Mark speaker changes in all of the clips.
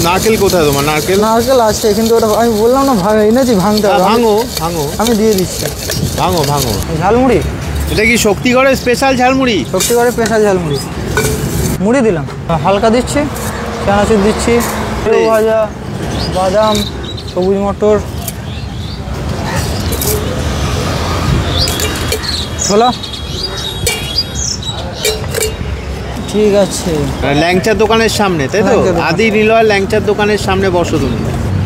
Speaker 1: নারকেল কোথায় তোমার? নারকেল
Speaker 2: আছে, কিন্তু ওটা আমি বললাম না এনেছি, ভাঙতে হবে।
Speaker 1: ভাঙো,
Speaker 2: আমি দিয়ে দিচ্ছি।
Speaker 1: ভাঙো।
Speaker 2: ঝালমুড়ি
Speaker 1: এটা কি শক্তিগড়ের স্পেশাল ঝালমুড়ি?
Speaker 2: শক্তিগড়ের স্পেশাল ঝালমুড়ি। মুড়ি দিলাম, হালকা দিচ্ছি, চানাচুর দিচ্ছি, ভাজা, বাদাম, সবুজ মটর, ছোলা। ঠিক আছে।
Speaker 1: ল্যাংচার দোকানের সামনে, তাই তো? আদি নিলয় ল্যাংচার দোকানের সামনে বসো তুমি।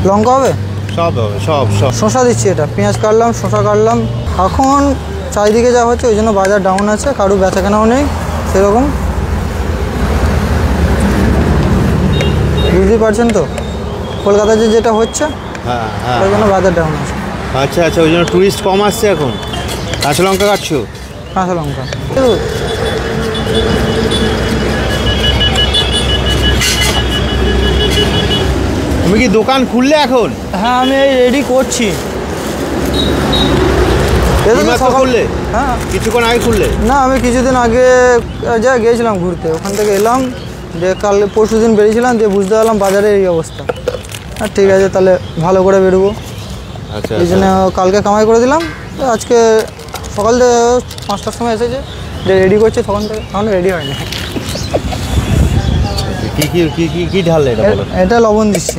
Speaker 2: লঙ্কা হবে?
Speaker 1: সব হবে, সব।
Speaker 2: শসা দিচ্ছি, এটা পেঁয়াজ কাটলাম, শসা কাটলাম। এখন চারিদিকে যা হচ্ছে ওই জন্য বাজার ডাউন আছে, কারো বেচা কেনাও নেই সেরকম, বুঝতেই পারছেন তো কলকাতাতে যেটা হচ্ছে।
Speaker 1: হ্যাঁ,
Speaker 2: ওই জন্য বাজার ডাউন আছে।
Speaker 1: আচ্ছা, ওই জন্য টুরিস্ট কম আসছে এখন। কাঁচা লঙ্কা কাটছো?
Speaker 2: কাঁচা লঙ্কা।
Speaker 1: তুমি কি দোকান খুললে এখন?
Speaker 2: হ্যাঁ, আমি রেডি করছি।
Speaker 1: খুললে?
Speaker 2: হ্যাঁ,
Speaker 1: কিছুক্ষণ আগে খুললে?
Speaker 2: না, আমি কিছুদিন আগে গিয়েছিলাম ঘুরতে, ওখান থেকে এলাম, যে কাল পরশু দিন বেরিয়েছিলাম, দিয়ে বুঝতে পারলাম বাজারের এই অবস্থা। হ্যাঁ, ঠিক আছে, তাহলে ভালো করে বেরোবো।
Speaker 1: আচ্ছা,
Speaker 2: এই জন্য কালকে কামাই করে দিলাম। আজকে সকাল থেকে 5টার সময় এসেছে, যে রেডি করছে, তখন থেকে এখন রেডি হয়নি।
Speaker 1: কি ঢাললে এটা বলো?
Speaker 2: এটা লবণ দিচ্ছি।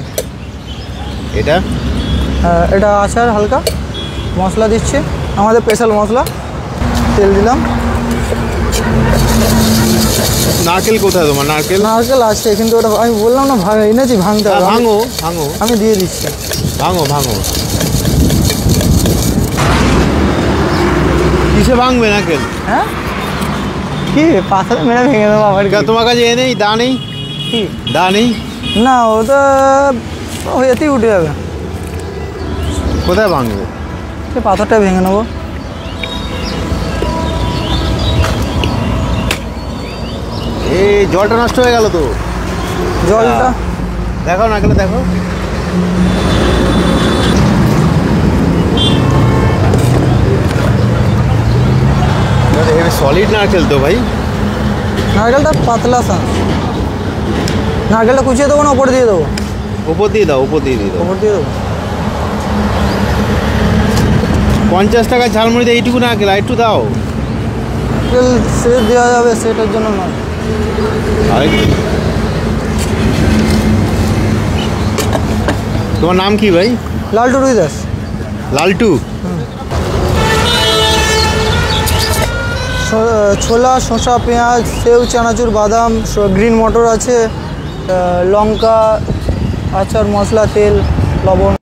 Speaker 2: এটা আচার, হালকা মশলা দিচ্ছি, আমাদের স্পেশাল মশলা। তেল দিলাম।
Speaker 1: নারকেল কোথায় তোমার?
Speaker 2: নারকেল আছে, কিন্তু ওটা আমি বললাম না এনেছি, ভাঙতে হবে।
Speaker 1: ভাঙো।
Speaker 2: আমি দিয়ে দিচ্ছি।
Speaker 1: ভাঙো। কিসে ভাঙবে নারকেল?
Speaker 2: হ্যাঁ, কি পাথর মেরে ভেঙে দেবো আবার?
Speaker 1: তোমার কাছে নেই, দা নেই?
Speaker 2: কি
Speaker 1: দা নেই?
Speaker 2: না, ওটা এতেই উঠে যাবে।
Speaker 1: কোথায় ভাঙবে?
Speaker 2: সে পাথরটা ভেঙে নেবো।
Speaker 1: এই জলটা নষ্ট হয়ে গেল তো।
Speaker 2: জলটা
Speaker 1: দেখো, নারকেল দেখো। সলিড নারকেল তো ভাই।
Speaker 2: নারকেলটা পাতলা সা। নারকেলটা কুচিয়ে দেবো না ওপর দিয়ে দেবো?
Speaker 1: উপর দিয়ে দাও।
Speaker 2: ওপর দিয়ে দেবো।
Speaker 1: 50 টাকা ঝালমুড়িতে এইটুকু নারকেল, আর একটু দাও।
Speaker 2: নারকেল সে দেওয়া যাবে, সেটার জন্য নয়।
Speaker 1: তোমার নাম কি ভাই?
Speaker 2: লালটু রুই দাস।
Speaker 1: লালটু।
Speaker 2: ছোলা, শসা, পেঁয়াজ, সেউ, চানাচুর, বাদাম, গ্রিন মটর আছে, লঙ্কা, আচার, মশলা, তেল, লবণ।